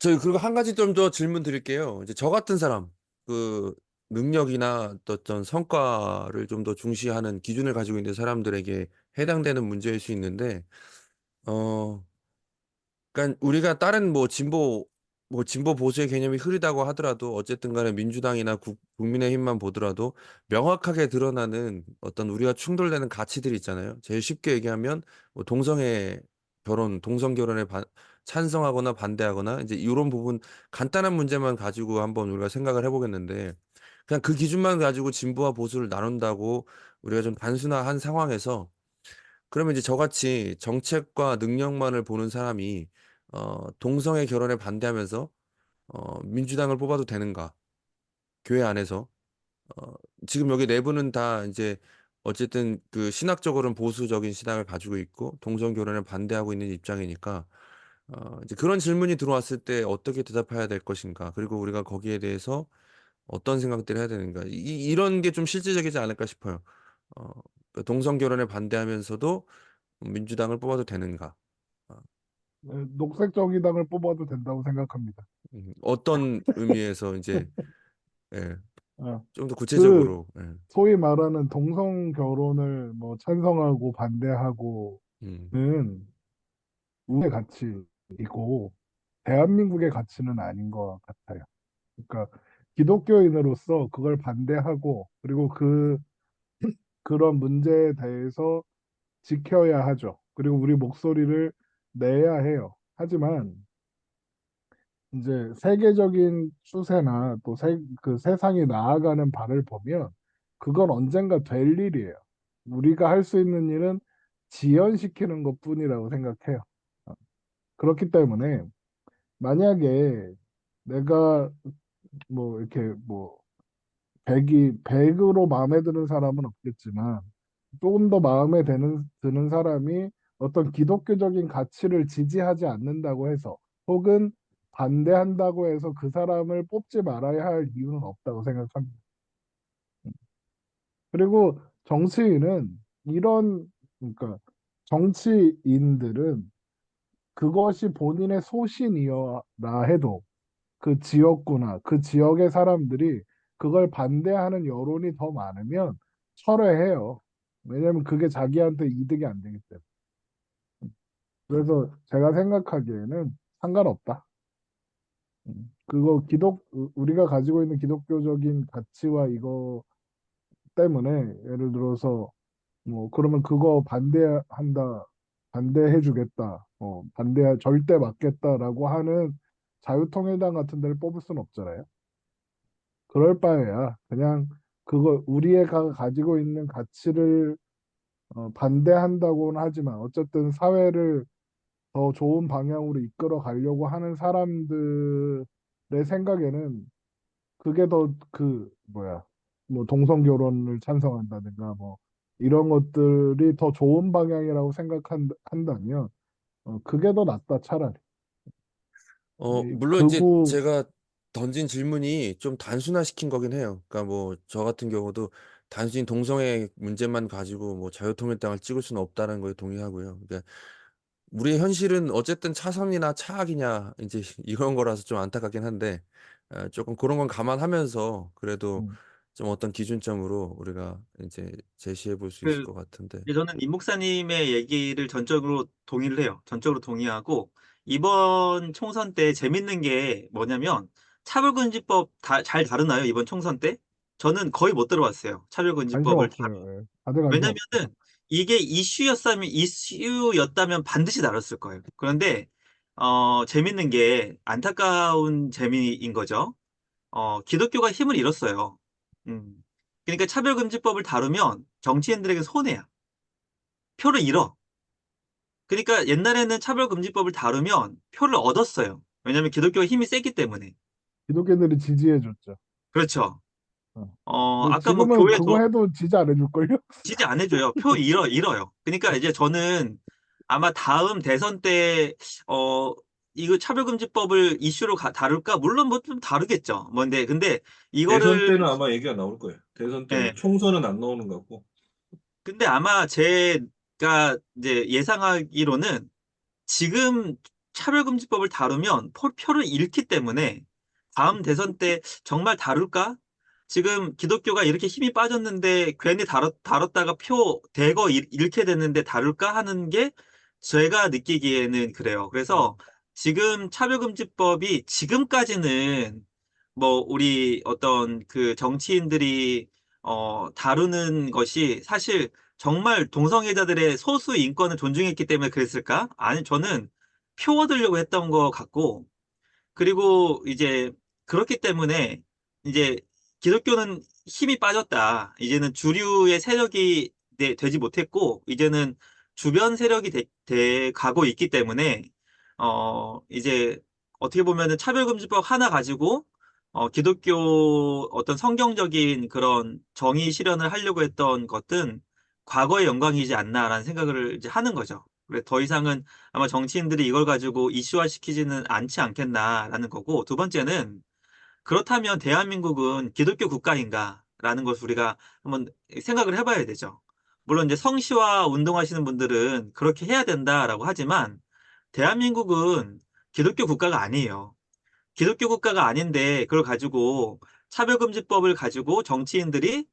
저희 그리고 한 가지 좀 더 질문 드릴게요. 이제 저 같은 사람, 그 능력이나 어떤 성과를 좀 더 중시하는 기준을 가지고 있는 사람들에게 해당되는 문제일 수 있는데, 어, 그러니까 우리가 다른 뭐 진보 보수의 개념이 흐리다고 하더라도 어쨌든 간에 민주당이나 국민의힘만 보더라도 명확하게 드러나는 어떤 우리가 충돌되는 가치들이 있잖아요. 제일 쉽게 얘기하면 뭐 동성 결혼에 찬성하거나 반대하거나 이제 이런 부분 간단한 문제만 가지고 한번 우리가 생각을 해보겠는데 그냥 그 기준만 가지고 진보와 보수를 나눈다고 우리가 좀 단순화한 상황에서 그러면 이제 저같이 정책과 능력만을 보는 사람이 동성애 결혼에 반대하면서 민주당을 뽑아도 되는가? 교회 안에서 어, 지금 여기 내부는 다 이제 어쨌든 그 신학적으로는 보수적인 신학을 가지고 있고 동성 결혼에 반대하고 있는 입장이니까 이제 그런 질문이 들어왔을 때 어떻게 대답해야 될 것인가? 그리고 우리가 거기에 대해서 어떤 생각들을 해야 되는가? 이런 게 좀 실질적이지 않을까 싶어요. 어, 동성 결혼에 반대하면서도 민주당을 뽑아도 되는가? 어, 네, 녹색 정의당을 뽑아도 된다고 생각합니다. 어떤 의미에서 이제 예, 어, 좀 더 그 구체적으로 예, 소위 말하는 동성 결혼을 뭐 찬성하고 반대하고는 음, 우리의 가치이고 대한민국의 가치는 아닌 것 같아요. 그러니까 기독교인으로서 그걸 반대하고 그리고 그런 문제에 대해서 지켜야 하죠. 그리고 우리 목소리를 내야 해요. 하지만 이제 세계적인 추세나 또 그 세상이 나아가는 바를 보면 그건 언젠가 될 일이에요. 우리가 할 수 있는 일은 지연시키는 것뿐이라고 생각해요. 어, 그렇기 때문에 만약에 내가 뭐 이렇게 뭐 백으로 마음에 드는 사람은 없겠지만 조금 더 마음에 드는 사람이 어떤 기독교적인 가치를 지지하지 않는다고 해서 혹은 반대한다고 해서 그 사람을 뽑지 말아야 할 이유는 없다고 생각합니다. 그리고 정치인은 이런, 그러니까 정치인들은 그것이 본인의 소신이어라 해도 그 지역구나 그 지역의 사람들이 그걸 반대하는 여론이 더 많으면 철회해요. 왜냐면 그게 자기한테 이득이 안 되기 때문에. 그래서 제가 생각하기에는 상관없다. 그거 우리가 가지고 있는 기독교적인 가치와 이거 때문에 예를 들어서 뭐 그러면 그거 반대한다, 반대해 주겠다, 절대 맞겠다라고 하는 자유통일당 같은 데를 뽑을 수는 없잖아요. 그럴 바에야 그냥 그거 우리의 가지고 있는 가치를 반대한다고는 하지만 어쨌든 사회를 더 좋은 방향으로 이끌어 가려고 하는 사람들의 생각에는 그게 더 그 뭐야 뭐 동성 결혼을 찬성한다든가 뭐 이런 것들이 더 좋은 방향이라고 생각한다면 그게 더 낫다 차라리. 이 물론 이제 극우 제가 던진 질문이 좀 단순화시킨 거긴 해요. 그러니까 뭐 저 같은 경우도 단순히 동성애 문제만 가지고 뭐 자유통일당을 찍을 수는 없다는 거에 동의하고요. 그러니까 우리의 현실은 어쨌든 차선이나 차악이냐 이제 이런 거라서 좀 안타깝긴 한데 조금 그런 건 감안하면서 그래도 음, 좀 어떤 기준점으로 우리가 이제 제시해 볼 수 있을 그 것 같은데. 저는 임 목사님의 얘기를 전적으로 동의를 해요. 전적으로 동의하고 이번 총선 때 재밌는 게 뭐냐면 차별금지법 잘 다루나요? 이번 총선 때? 저는 거의 못 들어봤어요. 관심 차별금지법을 없어요. 예. 다들 관심 없어요. 왜냐면은 이게 이슈였다면 반드시 다뤘을 거예요. 그런데 재밌는 게 안타까운 재미인 거죠. 기독교가 힘을 잃었어요. 음. 그러니까 차별금지법을 다루면 정치인들에게 손해야. 표를 잃어. 그러니까 옛날에는 차별금지법을 다루면 표를 얻었어요. 왜냐하면 기독교가 힘이 세기 때문에. 기독교인들이 지지해줬죠. 그렇죠. 어. 근데 아까 뭐 지금은 교회 그거 해도 지지 안 해줄걸요? 지지 안 해줘요. 표 잃어요. 그러니까 이제 저는 아마 다음 대선 때, 어, 이거 차별금지법을 이슈로 다룰까? 물론 뭐 좀 다루겠죠. 근데 대선 이거를, 때는 아마 얘기가 나올 거예요. 대선 예. 때는 총선은 안 나오는 것 같고. 근데 아마 제가 이제 예상하기로는 지금 차별금지법을 다루면 표를 잃기 때문에 다음 대선 때 정말 다룰까? 지금 기독교가 이렇게 힘이 빠졌는데 괜히 다뤘다가 표 대거 잃게 됐는데 다룰까 하는 게 제가 느끼기에는 그래요. 그래서 지금 차별금지법이 지금까지는 뭐 우리 어떤 그 정치인들이 다루는 것이 사실 정말 동성애자들의 소수 인권을 존중했기 때문에 그랬을까? 아니, 저는 표 얻으려고 했던 것 같고, 그리고 이제 그렇기 때문에 이제 기독교는 힘이 빠졌다. 이제는 주류의 세력이 되지 못했고, 이제는 주변 세력이 가고 있기 때문에, 이제 어떻게 보면은 차별금지법 하나 가지고, 기독교 어떤 성경적인 그런 정의 실현을 하려고 했던 것은 과거의 영광이지 않나라는 생각을 이제 하는 거죠. 그래, 더 이상은 아마 정치인들이 이걸 가지고 이슈화 시키지는 않지 않겠나라는 거고, 두 번째는 그렇다면 대한민국은 기독교 국가인가라는 것을 우리가 한번 생각을 해봐야 되죠. 물론 이제 성시화 운동하시는 분들은 그렇게 해야 된다라고 하지만 대한민국은 기독교 국가가 아니에요. 기독교 국가가 아닌데 그걸 가지고 차별금지법을 가지고 정치인들이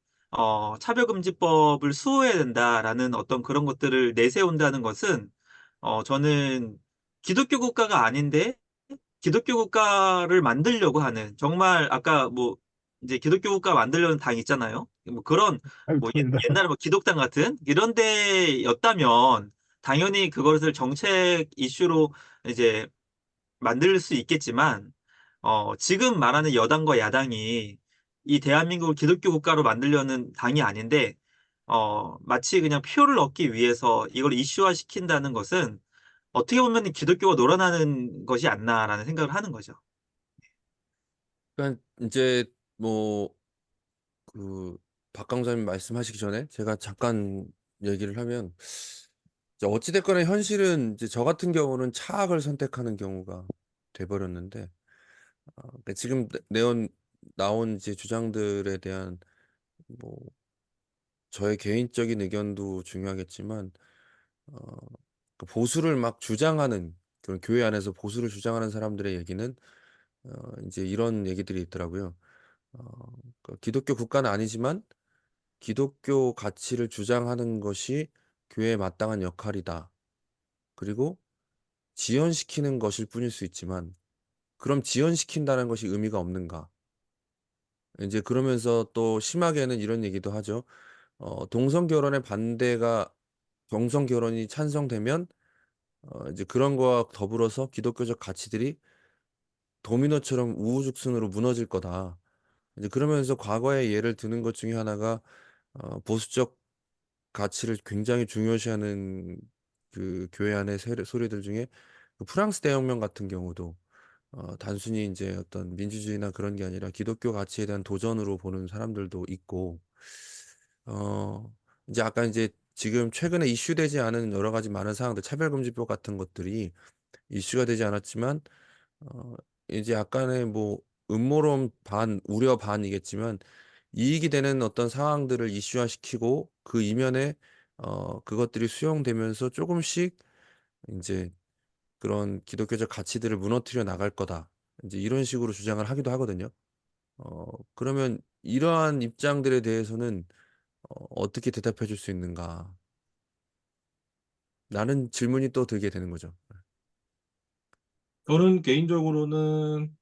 차별금지법을 수호해야 된다라는 어떤 그런 것들을 내세운다는 것은 저는 기독교 국가가 아닌데 기독교 국가를 만들려고 하는 정말 아까 뭐 이제 기독교 국가 만들려는 당 있잖아요. 뭐 그런 뭐 알겠습니다. 옛날에 뭐 기독당 같은 이런 데였다면 당연히 그것을 정책 이슈로 이제 만들 수 있겠지만 지금 말하는 여당과 야당이 이 대한민국을 기독교 국가로 만들려는 당이 아닌데 마치 그냥 표를 얻기 위해서 이걸 이슈화 시킨다는 것은 어떻게 보면 기독교가 놀아나는 것이 않나라는 생각을 하는 거죠. 그러니까 이제 뭐 그 박강사님 말씀하시기 전에 제가 잠깐 얘기를 하면, 이제 어찌 됐거나 현실은 이제 저 같은 경우는 차악을 선택하는 경우가 돼 버렸는데, 그러니까 지금 나온 이제 주장들에 대한 뭐 저의 개인적인 의견도 중요하겠지만, 어 그 보수를 막 주장하는, 그런 교회 안에서 보수를 주장하는 사람들의 얘기는 인제 이런 얘기들이 있더라고요. 어 기독교 국가는 아니지만 기독교 가치를 주장하는 것이 교회의 마땅한 역할이다. 그리고 지연시키는 것일 뿐일 수 있지만, 그럼 지연시킨다는 것이 의미가 없는가? 인제 그러면서 또 심하게는 이런 얘기도 하죠. 동성 결혼에 반대가 동성 결혼이 찬성되면 이제 그런 거와 더불어서 기독교적 가치들이 도미노처럼 우후죽순으로 무너질 거다. 이제 그러면서 과거의 예를 드는 것 중에 하나가, 보수적 가치를 굉장히 중요시하는 그 교회 안의 소리들 중에 그 프랑스 대혁명 같은 경우도 단순히 인제 어떤 민주주의나 그런 게 아니라 기독교 가치에 대한 도전으로 보는 사람들도 있고, 인제 아까 인제 지금 최근에 이슈되지 않은 여러 가지 많은 사항들, 차별금지법 같은 것들이 이슈가 되지 않았지만 어 이제 약간의 뭐 음모론 반 우려 반이겠지만, 이익이 되는 어떤 상황들을 이슈화시키고 그 이면에 그것들이 수용되면서 쪼금씩 인제 그런 기독교적 가치들을 무너뜨려 나갈 거다, 인제 이런 식으로 주장을 하기도 하거든요. 그러면 이러한 입장들에 대해서는 어떻게 대답해 줄 수 있는가? 라는 질문이 또 들게 되는 거죠. 저는 개인적으로는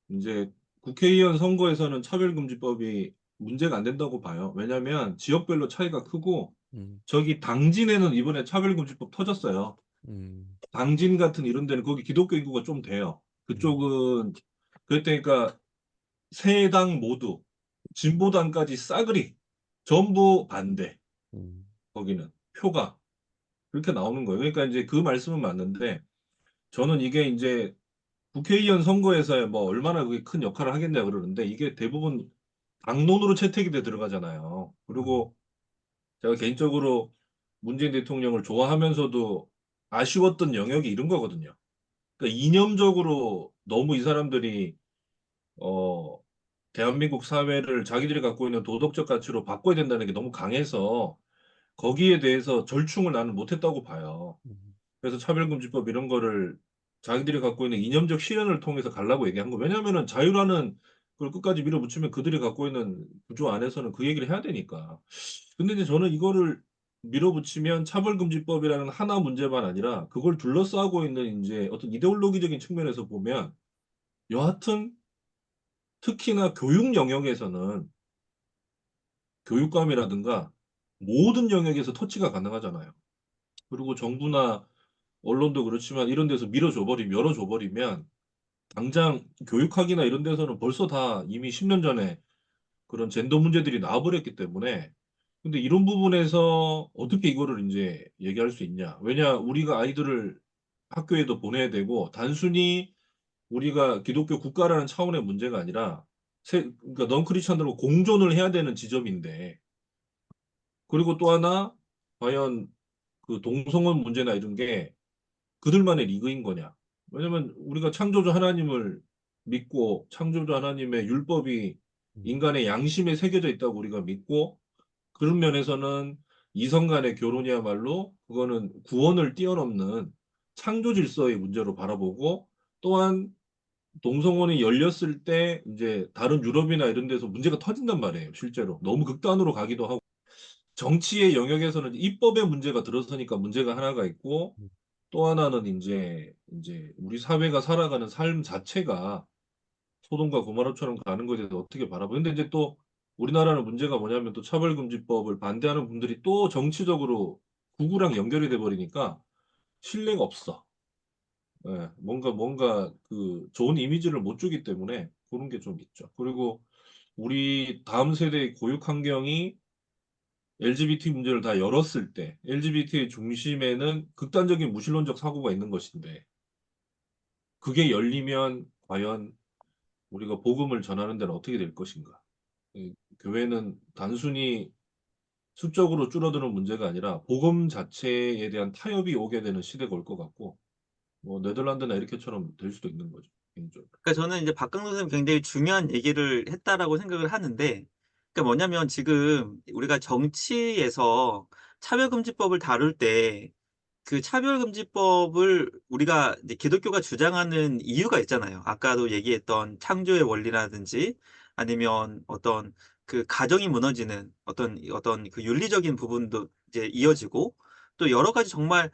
인제 국회의원 선거에서는 차별금지법이 문제가 안 된다고 봐요. 왜냐면 지역별로 차이가 크고, 음. 저기 당진에는 이번에 차별금지법 터졌어요. 음. 당진 같은 이런 데는 거기 기독교 인구가 좀 돼요. 음. 그쪽은 그랬다니까 세 당 모두 진보당까지 싸그리 전부 반대. 음. 거기는 표가 그렇게 나오는 거예요. 그러니까 인제 그 말씀은 맞는데, 저는 이게 인제 국회의원 선거에서야 뭐 얼마나 그게 큰 역할을 하겠냐 그러는데, 이게 대부분 당론으로 채택이 돼 들어가잖아요. 음. 그리고 제가 개인적으로 문재인 대통령을 좋아하면서도 아쉬웠던 영역이 이런 거거든요. 그러니까 이념적으로 너무 이 사람들이 어 대한민국 사회를 자기들이 갖고 있는 도덕적 가치로 바꿔야 된다는 게 너무 강해서 거기에 대해서 절충을 나는 못 했다고 봐요. 음. 그래서 차별금지법 이런 거를 자기들이 갖고 있는 이념적 실현을 통해서 가려고 얘기한 거. 왜냐면은 자유라는 걸 끝까지 밀어붙이면 그들이 갖고 있는 구조 안에서는 그 얘기를 해야 되니까. 근데 이제 저는 이거를 밀어붙이면 차별금지법이라는 하나 문제만 아니라 그걸 둘러싸고 있는 이제 어떤 이데올로기적인 측면에서 보면 여하튼 특히나 교육 영역에서는 교육감이라든가 모든 영역에서 터치가 가능하잖아요. 그리고 정부나 언론도 그렇지만 이런 데서 열어줘 버리면 당장 교육학이나 이런 데서는 벌써 다 이미 10년 전에 그런 젠더 문제들이 나와버렸기 때문에 근데 이런 부분에서 어떻게 이거를 이제 얘기할 수 있냐? 왜냐, 우리가 아이들을 학교에도 보내야 되고 단순히 우리가 기독교 국가라는 차원의 문제가 아니라 그러니까 넌 크리스천들과 공존을 해야 되는 지점인데 그리고 또 하나 과연 그 동성혼 문제나 이런 게 그들만의 리그인 거냐? 왜냐면 우리가 창조주 하나님을 믿고 창조주 하나님의 율법이 인간의 양심에 새겨져 있다고 우리가 믿고 그런 면에서는 이성 간의 결혼이야말로 그거는 구원을 뛰어넘는 창조 질서의 문제로 바라보고 또한 동성혼이 열렸을 때 이제 다른 유럽이나 이런 데서 문제가 터진단 말이에요. 실제로 너무 극단으로 가기도 하고 정치의 영역에서는 입법의 문제가 들어서니까 문제가 하나가 있고 또 하나는 이제 우리 사회가 살아가는 삶 자체가 소돔과 고모라처럼 가는 것에 대해서 어떻게 바라보는데 근데 이제 또 우리나라는 문제가 뭐냐면 또 차별금지법을 반대하는 분들이 또 정치적으로 구구랑 연결이 돼 버리니까 신뢰가 없어. 예, 뭔가 그 좋은 이미지를 못 주기 때문에 그런 게 좀 있죠. 그리고 우리 다음 세대의 교육 환경이 LGBT 문제를 다 열었을 때 LGBT의 중심에는 극단적인 무신론적 사고가 있는 것인데 그게 열리면 과연 우리가 복음을 전하는 데는 어떻게 될 것인가? 교회는 단순히 수적으로 줄어드는 문제가 아니라 복음 자체에 대한 타협이 오게 되는 시대가 올 것 같고 뭐 네덜란드나 이렇게처럼 될 수도 있는 거죠. 개인적으로. 그러니까 저는 이제 박강도 선생님이 굉장히 중요한 얘기를 했다라고 생각을 하는데, 그러니까 뭐냐면 지금 우리가 정치에서 차별금지법을 다룰 때 그 차별금지법을 우리가 이제 기독교가 주장하는 이유가 있잖아요. 아까도 얘기했던 창조의 원리라든지 아니면 어떤 그 가정이 무너지는 어떤 그 윤리적인 부분도 이제 이어지고 또 여러 가지 정말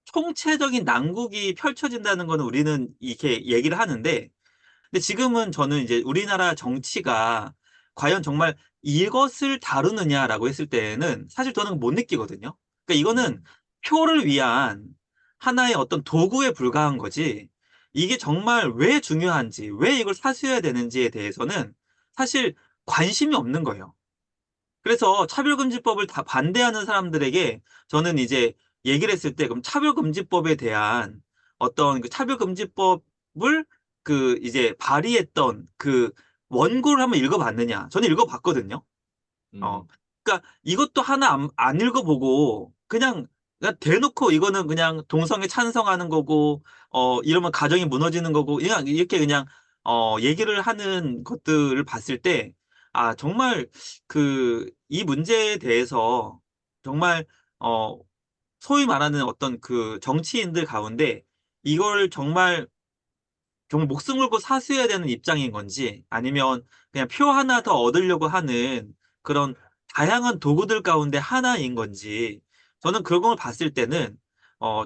총체적인 난국이 펼쳐진다는 거는 우리는 이렇게 얘기를 하는데 근데 지금은 저는 이제 우리나라 정치가 과연 정말 이것을 다루느냐라고 했을 때에는 사실 저는 못 느끼거든요. 그러니까 이거는 표를 위한 하나의 어떤 도구에 불과한 거지, 이게 정말 왜 중요한지, 왜 이걸 사수해야 되는지에 대해서는 사실 관심이 없는 거예요. 그래서 차별금지법을 다 반대하는 사람들에게 저는 이제 얘기를 했을 때 그럼 차별금지법에 대한 어떤 그 차별금지법을 그 이제 발의했던 그 원고를 한번 읽어봤느냐? 저는 읽어봤거든요. 어, 음, 그러니까 이것도 하나 안 읽어보고 그냥 대놓고 이거는 그냥 동성애 찬성하는 거고, 이러면 가정이 무너지는 거고, 그냥 이렇게 그냥, 얘기를 하는 것들을 봤을 때, 아, 정말 이 문제에 대해서 정말, 어, 소위 말하는 어떤 그 정치인들 가운데 이걸 정말 목숨 걸고 사수해야 되는 입장인 건지 아니면 그냥 표 하나 더 얻으려고 하는 그런 다양한 도구들 가운데 하나인 건지 저는 그런 걸 봤을 때는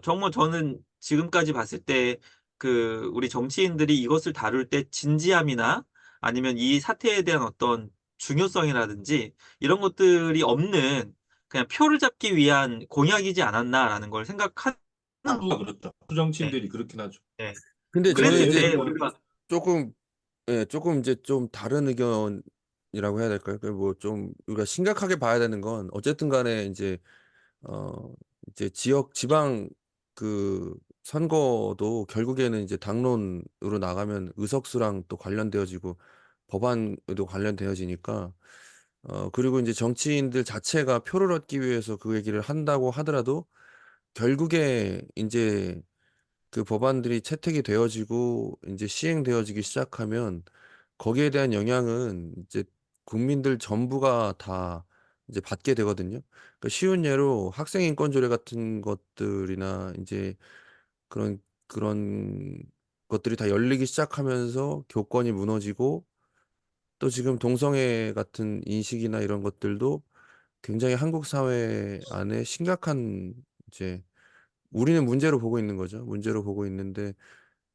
정말 저는 지금까지 봤을 때 그 우리 정치인들이 이것을 다룰 때 진지함이나 아니면 이 사태에 대한 어떤 중요성이라든지 이런 것들이 없는 그냥 표를 잡기 위한 공약이지 않았나라는 걸 생각하는 누가 그렇다. 네, 수정치인들이 그렇긴 하죠. 네. 근데 저는 그랬을 이제 때 예를 우리가 조금 조금 이제 좀 다른 의견이라고 해야 될까요? 뭐 좀 우리가 심각하게 봐야 되는 건 어쨌든 간에 어 이제 지방 그 선거도 결국에는 이제 당론으로 나가면 의석수랑 또 관련되어지고 법안에도 관련되어지니까 그리고 이제 정치인들 자체가 표를 얻기 위해서 그 얘기를 한다고 하더라도 결국에 이제 그 법안들이 채택이 되어지고 이제 시행되어지기 시작하면 거기에 대한 영향은 이제 국민들 전부가 다 이제 받게 되거든요. 그러니까 쉬운 예로 학생 인권 조례 같은 것들이나 이제 그런 그런 것들이 다 열리기 시작하면서 교권이 무너지고 또 지금 동성애 같은 인식이나 이런 것들도 굉장히 한국 사회 안에 심각한 이제 우리는 문제로 보고 있는 거죠. 문제로 보고 있는데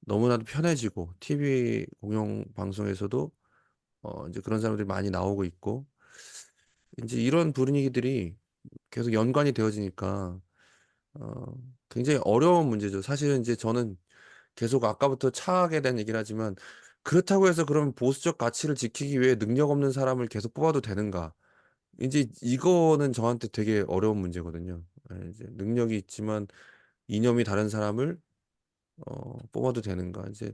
너무나도 편해지고 TV 공영 방송에서도 이제 그런 사람들이 많이 나오고 있고 이제 이런 분위기들이 계속 연관이 되어지니까 어, 굉장히 어려운 문제죠. 사실은 이제 저는 계속 아까부터 차하게 된 얘기를 하지만 그렇다고 해서 그럼 보수적 가치를 지키기 위해 능력 없는 사람을 계속 뽑아도 되는가? 이제 이거는 저한테 되게 어려운 문제거든요. 예, 이제 능력이 있지만 이념이 다른 사람을 뽑아도 되는가? 이제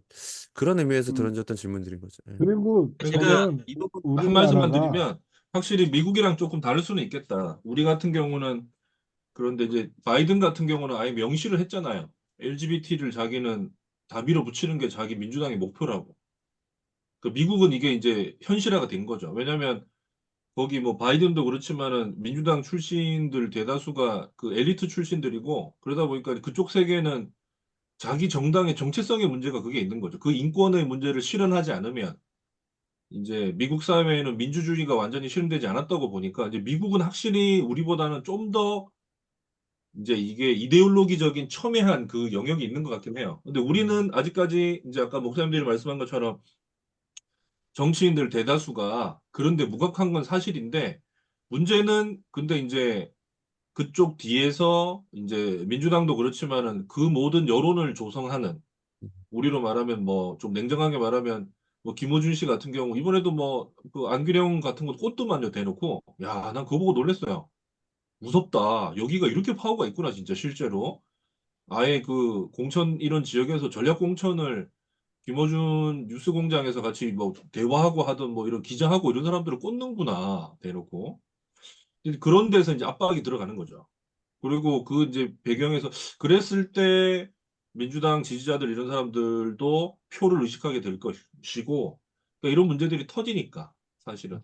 그런 의미에서 음, 던졌던 질문들인 거죠. 예. 그리고 그러니까 제가 저는 이 부분, 한 말씀만 우리나라가 드리면 확실히 미국이랑 조금 다를 수는 있겠다. 우리 같은 경우는 그런데 이제 바이든 같은 경우는 아예 명시를 했잖아요. LGBT를 자기는 다 밀어붙이는 게 자기 민주당의 목표라고. 그 미국은 이게 이제 현실화가 된 거죠. 왜냐하면 거기 뭐 바이든도 그렇지만은 민주당 출신들 대다수가 그 엘리트 출신들이고 그러다 보니까 그쪽 세계는 자기 정당의 정체성의 문제가 그게 있는 거죠. 그 인권의 문제를 실현하지 않으면 이제 미국 사회에는 민주주의가 완전히 실현되지 않았다고 보니까 이제 미국은 확실히 우리보다는 좀 더 이제 이게 이데올로기적인 첨예한 그 영역이 있는 것 같긴 해요. 근데 우리는 아직까지 이제 아까 목사님들이 말씀한 것처럼 정치인들 대다수가 그런데 무각한 건 사실인데 문제는 근데 이제 그쪽 뒤에서 이제 민주당도 그렇지만은 그 모든 여론을 조성하는 우리로 말하면 뭐 좀 냉정하게 말하면 뭐 김어준 씨 같은 경우 이번에도 뭐 그 안규령 같은 거 꽃도 만져 대놓고 야, 난 그거 보고 놀랬어요. 무섭다. 여기가 이렇게 파워가 있구나 진짜 실제로. 아예 그 공천 이런 지역에서 전략 공천을 김어준 뉴스공장에서 같이 뭐 대화하고 하던 뭐 이런 기자하고 이런 사람들을 꽂는구나 대놓고. 이제 그런 데서 이제 압박이 들어가는 거죠. 그리고 그 이제 배경에서 그랬을 때 민주당 지지자들 이런 사람들도 표를 의식하게 될 것이고 그러니까 이런 문제들이 터지니까 사실은.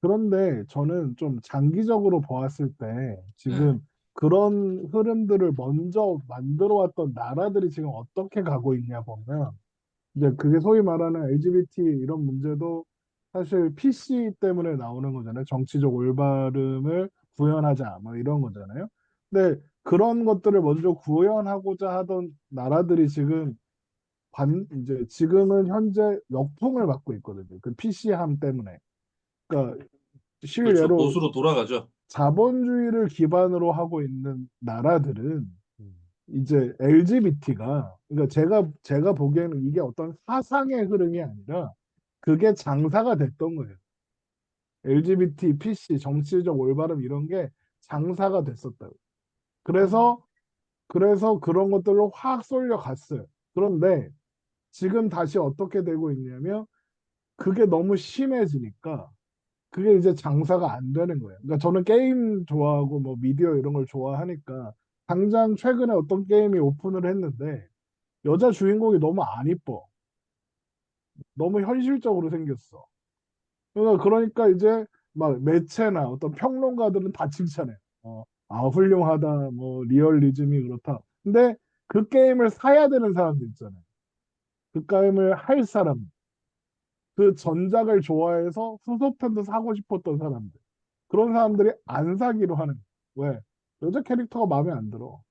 그런데 저는 좀 장기적으로 보았을 때 네. 지금 그런 흐름들을 먼저 만들어 왔던 나라들이 지금 어떻게 가고 있냐 보면 이제 그게 소위 말하는 LGBT 이런 문제도 사실 PC 때문에 나오는 거잖아요. 정치적 올바름을 구현하자 뭐 이런 거잖아요. 근데 그런 것들을 먼저 구현하고자 하던 나라들이 지금 이제 지금은 현재 역풍을 맞고 있거든요. 그 PC함 때문에. 그러니까 그렇죠. 실례로 보수로 돌아가죠. 자본주의를 기반으로 하고 있는 나라들은 음. 이제 LGBT가 그러니까 제가 보기에는 이게 어떤 사상의 흐름이 아니라 그게 장사가 됐던 거예요. LGBT, PC, 정치적 올바름 이런 게 장사가 됐었다고. 음. 그래서 그런 것들로 확 쏠려 갔어요. 그런데 지금 다시 어떻게 되고 있냐면 그게 너무 심해지니까 그게 이제 장사가 안 되는 거예요. 그러니까 저는 게임 좋아하고 뭐 미디어 이런 걸 좋아하니까 당장 최근에 어떤 게임이 오픈을 했는데 여자 주인공이 너무 안 이뻐. 너무 현실적으로 생겼어. 그러니까 이제 막 매체나 어떤 평론가들은 다 칭찬해. 훌륭하다. 뭐 리얼리즘이 그렇다. 근데 그 게임을 사야 되는 사람들 있잖아요. 그 게임을 할 사람. 그 전작을 좋아해서 후속편도 사고 싶었던 사람들. 그런 사람들이 안 사기로 하는 거예요. 왜? 여자 캐릭터가 마음에 안 들어.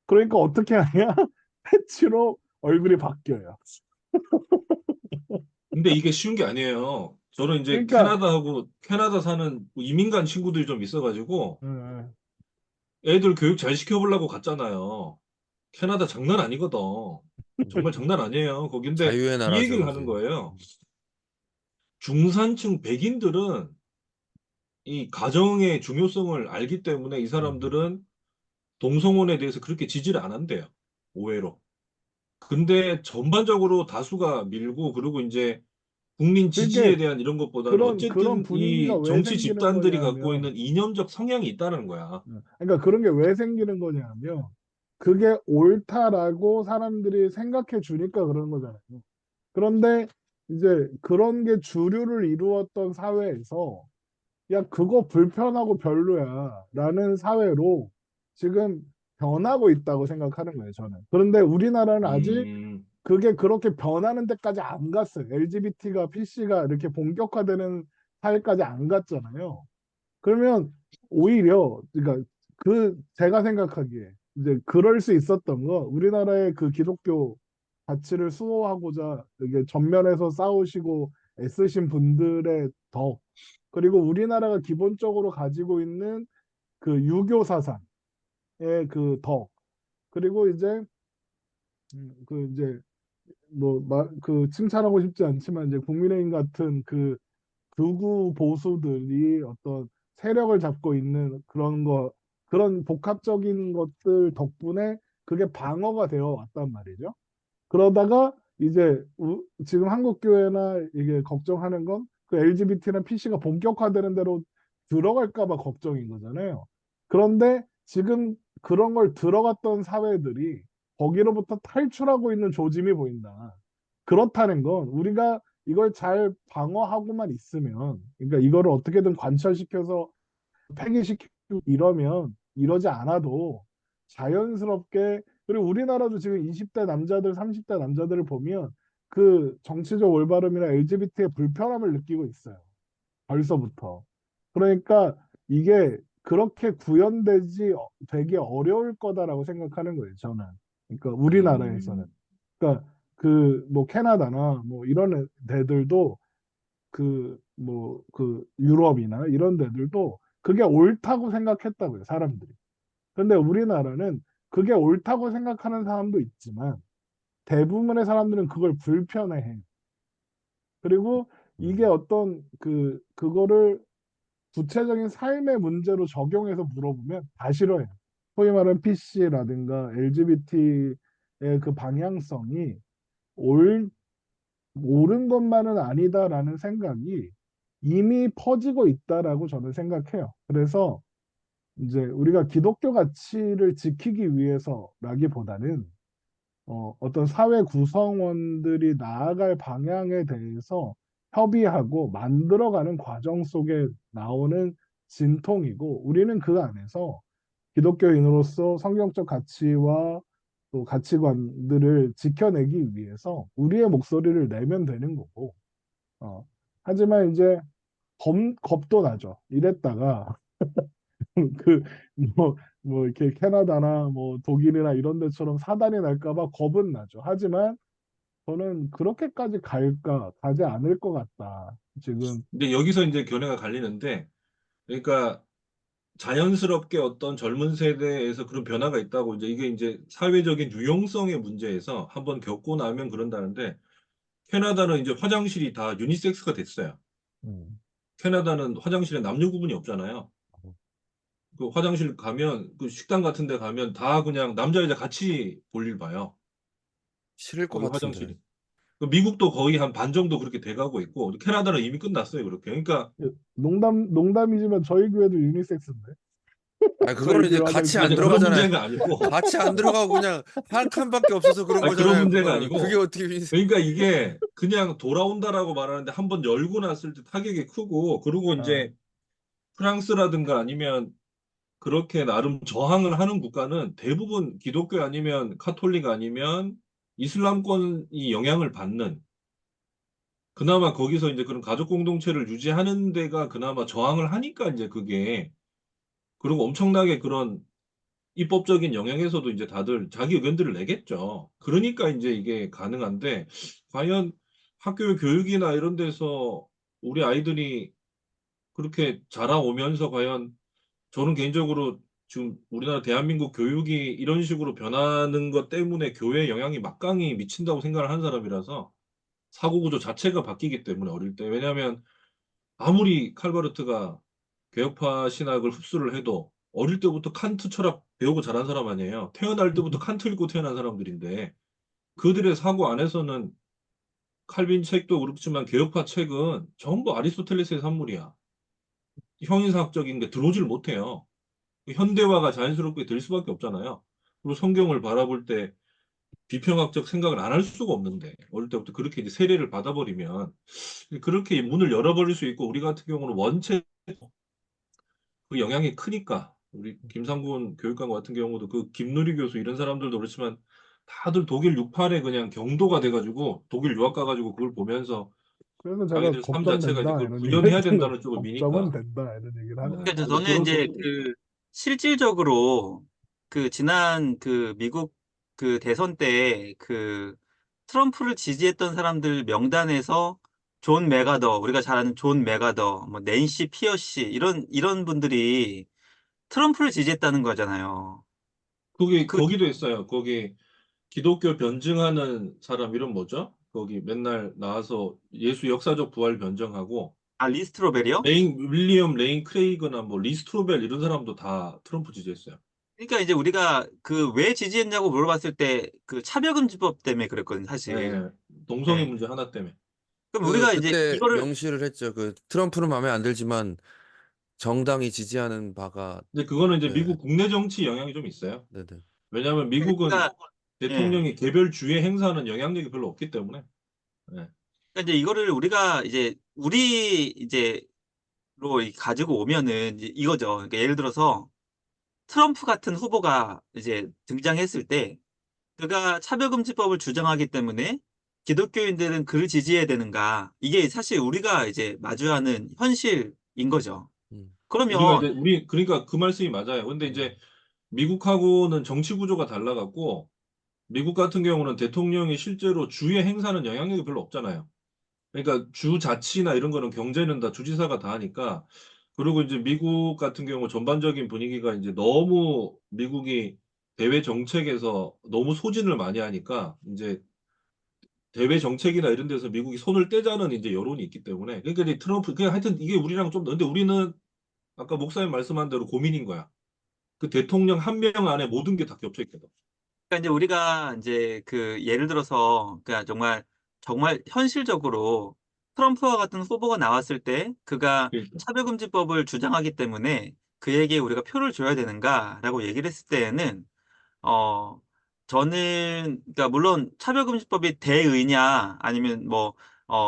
그러니까 어떻게 하냐? 패치로 얼굴이 바뀌어요. 근데 이게 쉬운 게 아니에요. 저는 이제 그러니까 캐나다 사는 이민간 친구들이 좀 있어가지고 음, 애들 교육 잘 시켜보려고 갔잖아요. 캐나다 장난 아니거든. 정말 장난 아니에요. 거긴데 자유의 이 나라죠, 얘기를 하는 이제. 거예요. 중산층 백인들은 이 가정의 중요성을 알기 때문에 이 음. 사람들은 동성혼에 대해서 그렇게 지지를 안 한대요. 오해로. 근데 전반적으로 다수가 밀고 그리고 이제 국민 지지에 그게 대한 이런 것보다는 그런 어쨌든 분위기가 이 왜 정치 생기는 집단들이 갖고 거냐면 있는 이념적 성향이 있다는 거야. 그러니까 그런 게 왜 생기는 거냐면 그게 옳다라고 사람들이 생각해 주니까 그런 거잖아요. 그런데 이제 그런 게 주류를 이루었던 사회에서 야, 그거 불편하고 별로야 라는 사회로 지금 변하고 있다고 생각하는 거예요, 저는. 그런데 우리나라는 아직 음, 그게 그렇게 변하는 데까지 안 갔어요. LGBT가 PC가 이렇게 본격화되는 사회까지 안 갔잖아요. 그러면 오히려 그러니까 그 제가 생각하기에 이제 그럴 수 있었던 거 우리나라의 그 기독교 가치를 수호하고자 이게 전면에서 싸우시고 애쓰신 분들의 덕 그리고 우리나라가 기본적으로 가지고 있는 그 유교 사상의 그 덕 그리고 이제 그 이제 그 칭찬하고 싶지 않지만 이제 국민의힘 같은 그 극우 보수들이 어떤 세력을 잡고 있는 그런 거, 그런 복합적인 것들 덕분에 그게 방어가 되어 왔단 말이죠. 그러다가 이제 지금 한국 교회나 이게 걱정하는 건 그 LGBT나 PC가 본격화되는 대로 들어갈까 봐 걱정인 거잖아요. 그런데 지금 그런 걸 들어갔던 사회들이 거기로부터 탈출하고 있는 조짐이 보인다. 그렇다는 건 우리가 이걸 잘 방어하고만 있으면, 그러니까 이거를 어떻게든 관철시켜서 폐기시키고 이러면 이러지 않아도 자연스럽게 그리고 우리나라도 지금 20대 남자들, 30대 남자들을 보면 그 정치적 올바름이나 LGBT의 불편함을 느끼고 있어요. 벌써부터. 그러니까 이게 그렇게 구현되지 되게 어려울 거다라고 생각하는 거예요, 저는. 그러니까 우리나라에서는. 음, 그러니까 그 뭐 캐나다나 뭐 이런 데들도 그 뭐 그 유럽이나 이런 데들도 그게 옳다고 생각했다고요, 사람들이. 근데 우리나라는 그게 옳다고 생각하는 사람도 있지만 대부분의 사람들은 그걸 불편해해. 그리고 이게 음. 어떤 그거를 구체적인 삶의 문제로 적용해서 물어보면 다 싫어해요. 소위 말하는 PC라든가 LGBT의 그 방향성이 옳 옳은 것만은 아니다라는 생각이 이미 퍼지고 있다라고 저는 생각해요. 그래서 이제 우리가 기독교 가치를 지키기 위해서라기보다는 어떤 사회 구성원들이 나아갈 방향에 대해서 협의하고 만들어가는 과정 속에 나오는 진통이고 우리는 그 안에서 기독교인으로서 성경적 가치와 또 가치관들을 지켜내기 위해서 우리의 목소리를 내면 되는 거고 어. 하지만 이제 겁도 나죠. 이랬다가 그 뭐 이렇게 캐나다나 뭐 독일이나 이런 데처럼 사단이 날까 봐 겁은 나죠. 하지만 저는 그렇게까지 갈까 가지 않을 것 같다. 지금 근데 여기서 이제 견해가 갈리는데, 그러니까 자연스럽게 어떤 젊은 세대에서 그런 변화가 있다고 이제 이게 이제 사회적인 유용성의 문제에서 한번 겪고 나면 그런다는데, 캐나다는 이제 화장실이 다 유니섹스가 됐어요. 음, 캐나다는 화장실에 남녀 구분이 없잖아요. 그 화장실 가면 그 식당 같은 데 가면 다 그냥 남자 여자 같이 볼일 봐요. 싫을 것 거기 같은데. 화장실이. 그 미국도 거의 한 반 정도 그렇게 돼가고 있고 캐나다는 이미 끝났어요 그렇게. 그러니까 농담이지만 저희 교회도 유니섹스인데 아, 저희 그거는 이제 교회 같이 화장실 안 아니 그런 들어가잖아요. 문제가 아니고 같이 안 들어가고 그냥 한 칸밖에 없어서 그런 아니 그런 거잖아요. 문제가 그거는. 그게 아니고 어떻게 그러니까 이게 그냥 돌아온다라고 말하는데 한번 열고 났을 때 타격이 크고 그리고 아, 이제 프랑스라든가 아니면 그렇게 나름 저항을 하는 국가는 대부분 기독교 아니면 카톨릭 아니면 이슬람권이 영향을 받는 그나마 거기서 이제 그런 가족 공동체를 유지하는 데가 그나마 저항을 하니까 이제 그게 그리고 엄청나게 그런 입법적인 영역에서도 이제 다들 자기 의견들을 내겠죠. 그러니까 이제 이게 가능한데 과연 학교 교육이나 이런 데서 우리 아이들이 그렇게 자라오면서 과연 저는 개인적으로 지금 우리나라 대한민국 교육이 이런 식으로 변하는 것 때문에 교회에 영향이 막강히 미친다고 생각을 하는 사람이라서 사고 구조 자체가 바뀌기 때문에 어릴 때 왜냐하면 아무리 칼바르트가 개혁파 신학을 흡수를 해도 어릴 때부터 칸트 철학 배우고 자란 사람 아니에요. 태어날 때부터 칸트 읽고 태어난 사람들인데 그들의 사고 안에서는 칼빈 책도 그렇지만 개혁파 책은 전부 아리스토텔레스의 산물이야. 형이상학적인 게 들어오질 못해요. 현대화가 자연스럽게 될 수밖에 없잖아요. 그리고 성경을 바라볼 때 비평학적 생각을 안 할 수가 없는데 어릴 때부터 그렇게 이제 세례를 받아버리면 그렇게 문을 열어버릴 수 있고 우리 같은 경우는 원체 그 영향이 크니까 우리 김상곤 교육감 같은 경우도 그 김누리 교수 이런 사람들도 그렇지만 다들 독일 68에 그냥 경도가 돼가지고 독일 유학 가가지고 그걸 보면서 그래서 제가 자기들 삶 자체가 이제 걱정된다 그걸 이런 얘기를 구현해야 했잖아요. 된다는 쪽을 걱정은 미니까. 된다 이런 얘기를 하는 네. 거죠. 그러니까 근데 저는 그런 이제 것도 그 실질적으로 그 지난 그 미국 그 대선 때 그 트럼프를 지지했던 사람들 명단에서 존 맥아더, 우리가 잘 아는 존 맥아더, 뭐 낸시 피어시 이런 분들이 트럼프를 지지했다는 거잖아요. 그게 그 거기도 있어요. 거기 기독교 변증하는 사람 이름 뭐죠? 거기 맨날 나와서 예수 역사적 부활 변증하고 리스트로베리요? 윌리엄 레인 크레이거나 뭐 리스트로벨 이런 사람도 다 트럼프 지지했어요. 그러니까 이제 우리가 그 왜 지지했냐고 물어봤을 때 그 차별금지법 때문에 그랬거든요, 사실. 예, 동성애 네. 문제 하나 때문에. 그럼 우리가 이제 그때 이거를 명시를 했죠. 그 트럼프는 마음에 안 들지만 정당이 지지하는 바가. 근데 그거는 이제 네, 미국 국내 정치 영향이 좀 있어요. 네네. 왜냐하면 미국은 우리가 예. 대통령이 개별 주에 행사하는 영향력이 별로 없기 때문에. 예. 그러니까 이제 이거를 우리가 이제 우리 이제로 가지고 오면은 이제 이거죠. 그러니까 예를 들어서 트럼프 같은 후보가 이제 등장했을 때 그가 차별금지법을 주장하기 때문에 기독교인들은 그를 지지해야 되는가? 이게 사실 우리가 이제 마주하는 현실인 거죠. 음, 우리가 그러면 이제 그러니까 그 말씀이 맞아요. 근데 이제 음, 미국하고는 정치 구조가 달라갖고 미국 같은 경우는 대통령이 실제로 주에 행사하는 영향력이 별로 없잖아요. 그러니까 주 자치나 이런 거는 경제는 다 주지사가 다 하니까. 그리고 이제 미국 같은 경우 전반적인 분위기가 이제 너무 미국이 대외 정책에서 너무 소진을 많이 하니까 이제 대외 정책이나 이런 데서 미국이 손을 떼자는 이제 여론이 있기 때문에. 그러니까 이 트럼프 그냥 하여튼 이게 우리랑 좀 근데 우리는 아까 목사님 말씀한 대로 고민인 거야. 그 대통령 한 명 안에 모든 게 다 겹쳐 있거든. 그러니까 이제 우리가 이제 그 예를 들어서 그러니까 정말 현실적으로 트럼프와 같은 후보가 나왔을 때 그가 그러니까. 차별금지법을 주장하기 때문에 그에게 우리가 표를 줘야 되는가라고 얘기를 했을 때에는 어 저는 그러니까 물론 차별금지법이 대의냐 아니면 뭐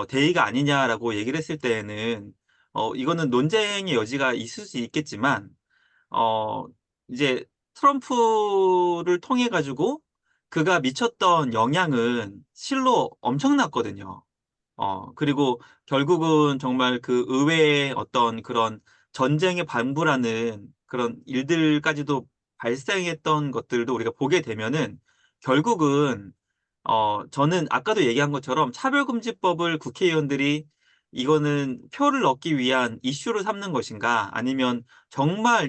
대의가 아니냐라고 얘기를 했을 때에는 이거는 논쟁의 여지가 있을 수 있겠지만 어 이제 트럼프를 통해 가지고 그가 미쳤던 영향은 실로 엄청났거든요. 그리고 결국은 정말 그 의회의 어떤 그런 전쟁에 반불하는 그런 일들까지도 발생했던 것들도 우리가 보게 되면은 결국은 저는 아까도 얘기한 것처럼 차별금지법을 국회의원들이 이거는 표를 얻기 위한 이슈로 삼는 것인가 아니면 정말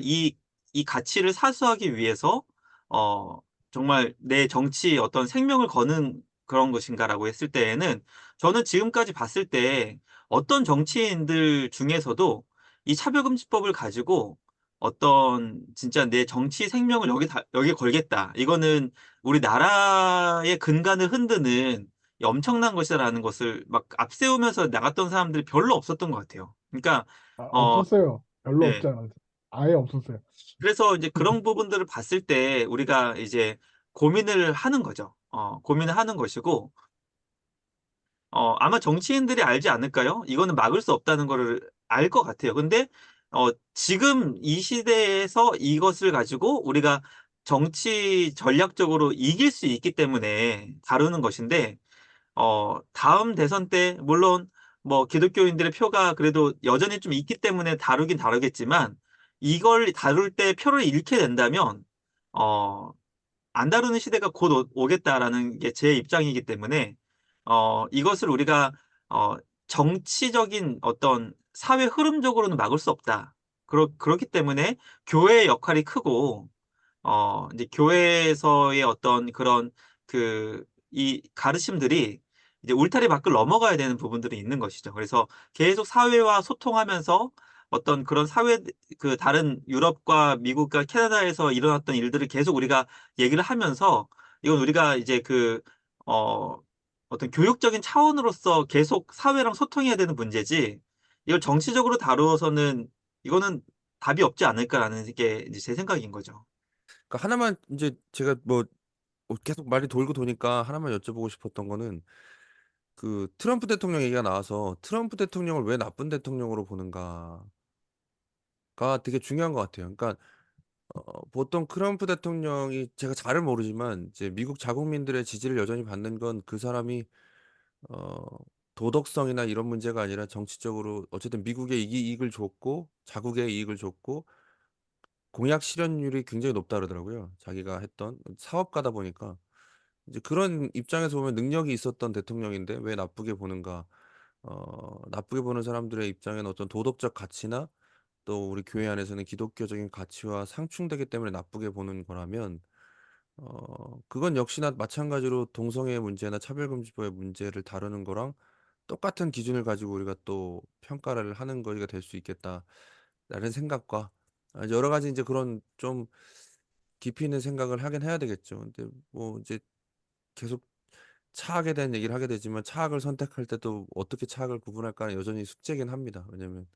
이 가치를 사수하기 위해서 어 정말 내 정치 어떤 생명을 거는 그런 것인가라고 했을 때에는 저는 지금까지 봤을 때 어떤 정치인들 중에서도 이 차별금지법을 가지고 어떤 진짜 '내 정치 생명을 여기에 걸겠다. 이거는 우리 나라의 근간을 흔드는 이 엄청난 것이다.'라는 것을 막 앞세우면서 나갔던 사람들이 별로 없었던 것 같아요. 그러니까 어 없었어요. 별로 네. 없지 않았어요. 아예 없었어요. 그래서 이제 그런 부분들을 봤을 때 우리가 이제 고민을 하는 거죠. 고민을 하는 것이고 아마 정치인들이 알지 않을까요? 이거는 막을 수 없다는 거를 알 것 같아요. 근데 지금 이 시대에서 이것을 가지고 우리가 정치 전략적으로 이길 수 있기 때문에 다루는 것인데 다음 대선 때 물론 뭐 기독교인들의 표가 그래도 여전히 좀 있기 때문에 다루긴 다루겠지만 이걸 다룰 때 표를 잃게 된다면 어 안 다루는 시대가 곧 오겠다라는 게 제 입장이기 때문에 이것을 우리가 어 정치적인 어떤 사회 흐름적으로는 막을 수 없다. 그렇기 때문에 교회의 역할이 크고 이제 교회에서의 어떤 그런 이 가르침들이 이제 울타리 밖을 넘어가야 되는 부분들이 있는 것이죠. 그래서 계속 사회와 소통하면서 어떤 그런 다른 유럽과 미국과 캐나다에서 일어났던 일들을 계속 우리가 얘기를 하면서 이건 우리가 이제 어 어떤 교육적인 차원으로서 계속 사회랑 소통해야 되는 문제지 이걸 정치적으로 다루어서는 이거는 답이 없지 않을까라는 게 이제 제 생각인 거죠. 그러니까 하나만 이제 제가 뭐 계속 말이 돌고 도니까 하나만 여쭤보고 싶었던 거는 그 트럼프 대통령 얘기가 나와서 트럼프 대통령을 왜 나쁜 대통령으로 보는가가 되게 중요한 것 같아요. 그러니까 보통 트럼프 대통령이 제가 잘은 모르지만 이제 미국 자국민들의 지지를 여전히 받는 건 그 사람이 어, 도덕성이나 이런 문제가 아니라 정치적으로 어쨌든 미국의 이익을 줬고 자국의 이익을 줬고 공약 실현율이 굉장히 높다 그러더라고요. 자기가 했던 사업가다 보니까 이제 그런 입장에서 보면 능력이 있었던 대통령인데 왜 나쁘게 보는가? 나쁘게 보는 사람들의 입장에는 어떤 도덕적 가치나 또 우리 교회 안에서는 기독교적인 가치와 상충되기 때문에 나쁘게 보는 거라면 그건 역시나 마찬가지로 동성애 문제나 차별금지법의 문제를 다루는 거랑 똑같은 기준을 가지고 우리가 또 평가를 하는 거리가 될 수 있겠다라는 생각과 여러 가지 이제 그런 좀 깊이 있는 생각을 하긴 해야 되겠죠. 근데 뭐 이제 계속 차악에 대한 얘기를 하게 되지만 차악을 선택할 때도 어떻게 차악을 구분할까는 여전히 숙제긴 합니다. 왜냐면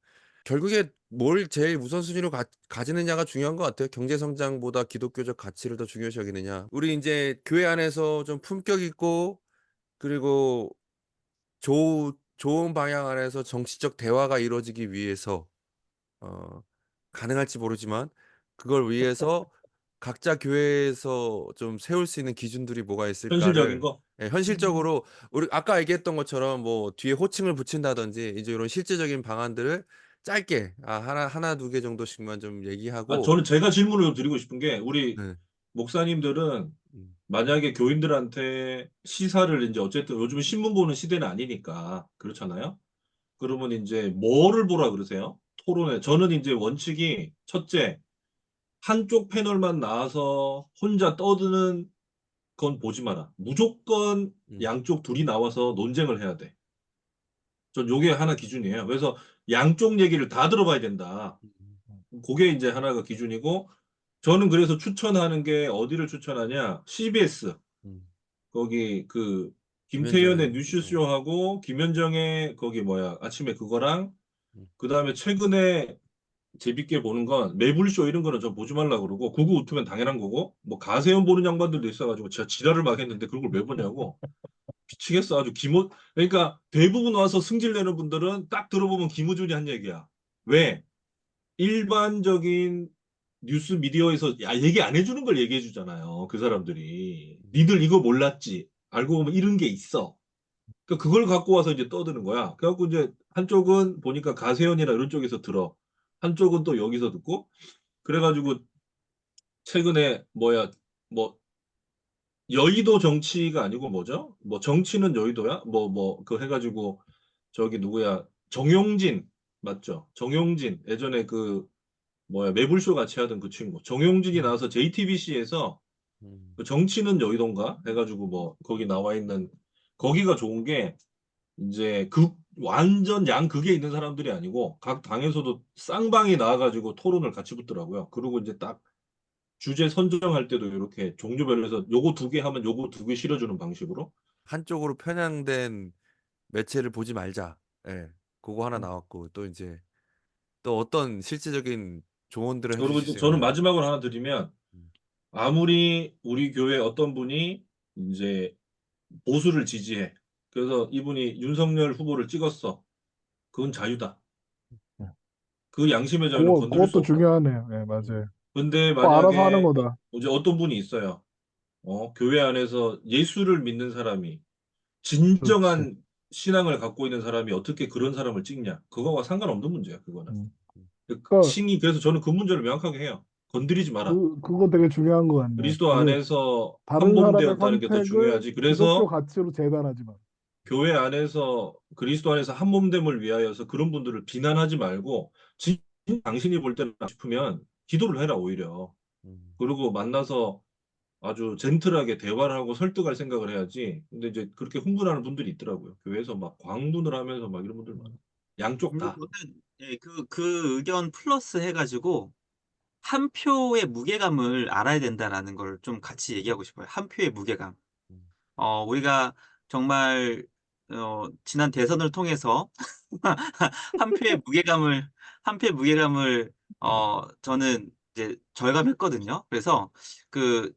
결국에 뭘 제일 우선순위로 가지느냐가 중요한 것 같아요. 경제 성장보다 기독교적 가치를 더 중요시 여기느냐. 우리 이제 교회 안에서 좀 품격 있고 그리고 좋은 방향 안에서 정치적 대화가 이루어지기 위해서 어, 가능할지 모르지만 그걸 위해서 각자 교회에서 좀 세울 수 있는 기준들이 뭐가 현실적인 있을까를 거. 현실적으로 우리 아까 얘기했던 것처럼 뭐 뒤에 호칭을 붙인다든지 이제 이런 실제적인 방안들을 짧게 하나 두 개 정도씩만 좀 얘기하고 저는 제가 질문을 좀 드리고 싶은 게 우리 네. 목사님들은 음, 만약에 교인들한테 시사를 이제 어쨌든 요즘은 신문 보는 시대는 아니니까 그렇잖아요. 그러면 이제 뭐를 보라 그러세요? 토론회. 저는 이제 원칙이 첫째, 한쪽 패널만 나와서 혼자 떠드는 건 보지 마라. 무조건 음, 양쪽 둘이 나와서 논쟁을 해야 돼. 전 요게 하나 기준이에요. 그래서 양쪽 얘기를 다 들어봐야 된다. 음, 그게 이제 하나가 기준이고, 저는 그래서 추천하는 게 어디를 추천하냐? CBS. 음. 거기 그 김태현의 김현정의 뉴스쇼하고 김현정의 거기 뭐야 아침에 그거랑 음, 그다음에 최근에 재밌게 보는 건 매불쇼 이런 거는 저 보지 말라 그러고 구구 우투면 당연한 거고 뭐 가세현 보는 양반들도 있어가지고 제가 지랄을 막 했는데 그걸 왜 보냐고 미치겠어 아주 김호 그러니까 대부분 와서 승질 내는 분들은 딱 들어보면 김우준이 한 얘기야 왜 일반적인 뉴스 미디어에서 얘기 안 해주는 걸 얘기해 주잖아요 그 사람들이 니들 이거 몰랐지 알고 보면 이런 게 있어 그러니까 그걸 갖고 와서 이제 떠드는 거야. 그래갖고 이제 한쪽은 보니까 가세현이나 이런 쪽에서 들어. 한쪽은 또 여기서 듣고. 그래가지고 최근에 뭐야, 뭐 여의도 정치가 아니고 뭐죠? 뭐 정치는 여의도야? 그 해가지고 저기 누구야? 정용진 맞죠? 정용진 예전에 그 뭐야 매불쇼 같이 하던 그 친구 정용진이 나와서 JTBC에서 음, 그 정치는 여의도인가 해가지고 뭐 거기 나와 있는 거기가 좋은 게 이제 완전 양극에 있는 사람들이 아니고 각 당에서도 쌍방이 나와가지고 토론을 같이 붙더라고요. 그리고 이제 딱 주제 선정할 때도 이렇게 종류별로 해서 요거 두 개 하면 요거 두 개 실어주는 방식으로. 한쪽으로 편향된 매체를 보지 말자. 예. 그거 하나 음. 나왔고 또 이제 또 어떤 실질적인 조언들을 그리고 해주실 이제 수 저는 있나요? 마지막으로 하나 드리면 음, 아무리 우리 교회 어떤 분이 이제 보수를 지지해. 그래서 이분이 윤석열 후보를 찍었어. 그건 자유다. 네. 그 양심의 자유는 건드릴 수 그것도 없다. 중요하네요. 네, 음, 맞아요. 근데 또 알아서 하는 만약에 거다. 이제 어떤 분이 있어요. 교회 안에서 예수를 믿는 사람이, 진정한 그렇지. 신앙을 갖고 있는 사람이 어떻게 그런 사람을 찍냐. 그거와 상관없는 문제야, 그거는. 음. 음. 그러니까 그래서 저는 그 문제를 명확하게 해요. 건드리지 마라. 그거 되게 중요한 것 같네요. 그리스도 이게 안에서 한 다른 몸 사람의 되었다는 게 더 선택을 중요하지. 기독교 그래서 가치로 재단하지 마. 교회 안에서, 그리스도 안에서 한 몸됨을 위하여서 그런 분들을 비난하지 말고, 당신이 볼 때는 싶으면 기도를 해라, 오히려. 음. 그리고 만나서 아주 젠틀하게 대화를 하고 설득할 생각을 해야지. 근데 이제 그렇게 흥분하는 분들이 있더라고요. 교회에서 막 광분을 하면서 막 이런 분들 많아요. 양쪽 그리고 다. 저는 그 의견 플러스 해가지고 한 표의 무게감을 알아야 된다라는 걸 좀 같이 얘기하고 싶어요. 한 표의 무게감. 음. 우리가 정말 지난 대선을 통해서 한 표의 무게감을 한 표의 무게감을 저는 이제 절감했거든요. 그래서 그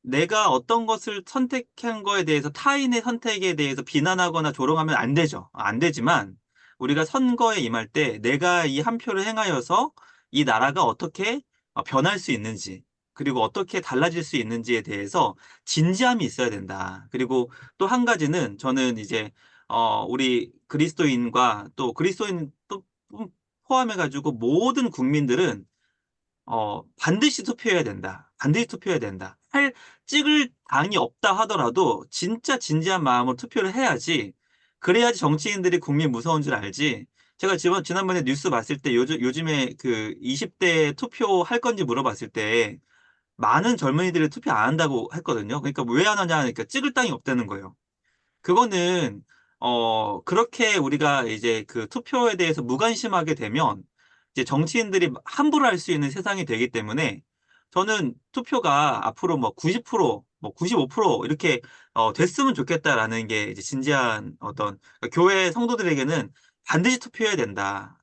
내가 어떤 것을 선택한 거에 대해서 타인의 선택에 대해서 비난하거나 조롱하면 안 되죠. 안 되지만 우리가 선거에 임할 때 내가 이 한 표를 행하여서 이 나라가 어떻게 변할 수 있는지, 그리고 어떻게 달라질 수 있는지에 대해서 진지함이 있어야 된다. 그리고 또 한 가지는 저는 이제 우리 그리스도인과 또 그리스도인 또 포함해가지고 모든 국민들은 반드시 투표해야 된다. 반드시 투표해야 된다. 찍을 당이 없다 하더라도 진짜 진지한 마음으로 투표를 해야지. 그래야지 정치인들이 국민 무서운 줄 알지. 제가 지난번에 뉴스 봤을 때 요즘에 그 20대 투표할 건지 물어봤을 때 많은 젊은이들이 투표 안 한다고 했거든요. 그러니까 왜 안 하냐 하니까 찍을 당이 없다는 거예요. 그거는 그렇게 우리가 이제 그 투표에 대해서 무관심하게 되면 이제 정치인들이 함부로 할 수 있는 세상이 되기 때문에 저는 투표가 앞으로 뭐 90%, 뭐 95% 이렇게 됐으면 좋겠다라는 게 이제 진지한 어떤 그러니까 교회 성도들에게는 반드시 투표해야 된다.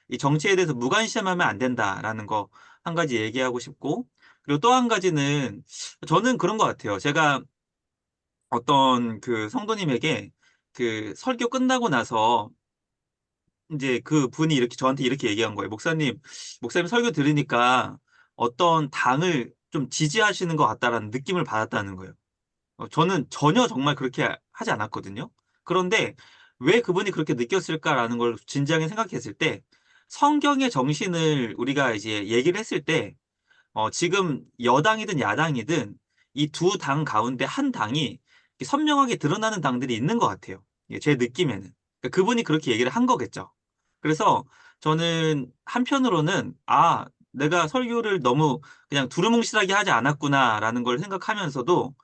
이 정치에 대해서 무관심하면 안 된다라는 거 한 가지 얘기하고 싶고 그리고 또 한 가지는 저는 그런 것 같아요. 제가 어떤 그 성도님에게 그 설교 끝나고 나서 이제 그 분이 이렇게 저한테 이렇게 얘기한 거예요. 목사님 설교 들으니까 어떤 당을 좀 지지하시는 것 같다라는 느낌을 받았다는 거예요. 저는 전혀 정말 그렇게 하지 않았거든요. 그런데 왜 그분이 그렇게 느꼈을까라는 걸 진지하게 생각했을 때 성경의 정신을 우리가 이제 얘기를 했을 때 지금 여당이든 야당이든 이 두 당 가운데 한 당이 선명하게 드러나는 당들이 있는 것 같아요. 이게 제 느낌에는. 그러니까 그분이 그렇게 얘기를 한 거겠죠. 그래서 저는 한편으로는 내가 설교를 너무 그냥 두루뭉실하게 하지 않았구나라는 걸 생각하면서도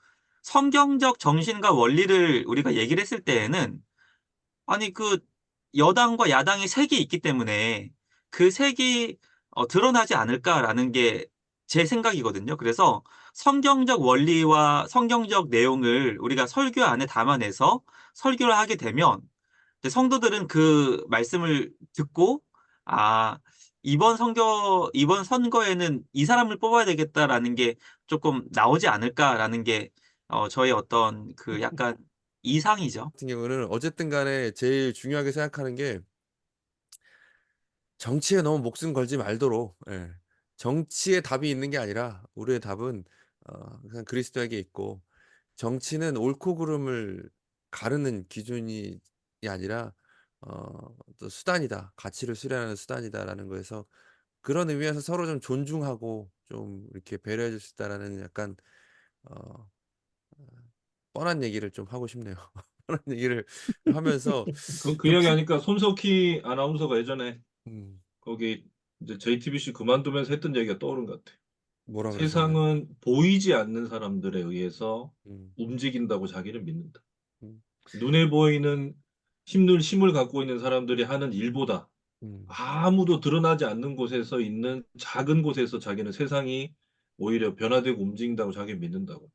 성경적 정신과 원리를 우리가 얘기를 했을 때에는 아니 그 여당과 야당이 색이 있기 때문에 그 색이 드러나지 않을까라는 게 제 생각이거든요. 그래서 성경적 원리와 성경적 내용을 우리가 설교 안에 담아내서 설교를 하게 되면 이제 성도들은 그 말씀을 듣고 '아 이번 선거에는 이 사람을 뽑아야 되겠다.'라는 게 조금 나오지 않을까라는 게 저의 어떤 그 약간 이상이죠. 같은 경우는 어쨌든 간에 제일 중요하게 생각하는 게 정치에 너무 목숨 걸지 말도록 정치에 답이 있는 게 아니라 우리의 답은 그냥 그리스도에게 있고 정치는 옳고 그름을 가르는 기준이 아니라 또 수단이다. 가치를 수련하는 수단이다라는 거에서 그런 의미에서 서로 좀 존중하고 좀 이렇게 배려해 줄 수 있다라는 약간 어 뻔한 얘기를 좀 하고 싶네요. 뻔한 얘기를 하면서 그 좀 이야기 큰 하니까 손석희 아나운서가 예전에 음 거기 이제 JTBC 그만두면서 했던 얘기가 떠오른 것 같아요. 뭐라 그러셨나요? 세상은 보이지 않는 사람들에 의해서 음. 움직인다고 자기는 믿는다. 음. 눈에 보이는 힘을 갖고 있는 사람들이 하는 일보다 음. 아무도 드러나지 않는 곳에서 있는 작은 곳에서 자기는 세상이 오히려 변화되고 움직인다고 자기는 믿는다고.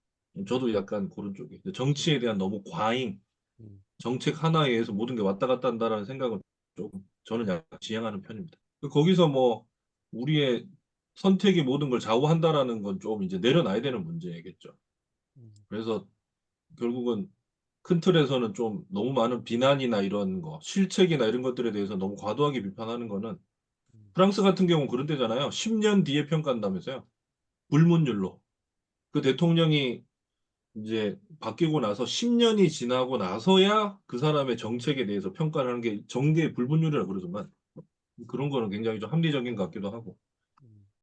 저도 약간 그런 쪽이에요. 근데 정치에 대한 너무 과잉, 음. 정책 하나에 의해서 모든 게 왔다 갔다 한다라는 생각은 조금 저는 약간 지향하는 편입니다. 거기서 뭐 우리의 선택이 모든 걸 좌우한다라는 건 좀 이제 내려놔야 되는 문제겠죠. 음. 그래서 결국은 큰 틀에서는 좀 너무 많은 비난이나 이런 거, 실책이나 이런 것들에 대해서 너무 과도하게 비판하는 거는 음. 프랑스 같은 경우는 그런 데잖아요. 10년 뒤에 평가한다면서요. 불문율로. 그 대통령이 이제 바뀌고 나서 10년이 지나고 나서야 그 사람의 정책에 대해서 평가를 하는 게 정계의 불문율이라고 그러지만 그런 거는 굉장히 좀 합리적인 것 같기도 하고.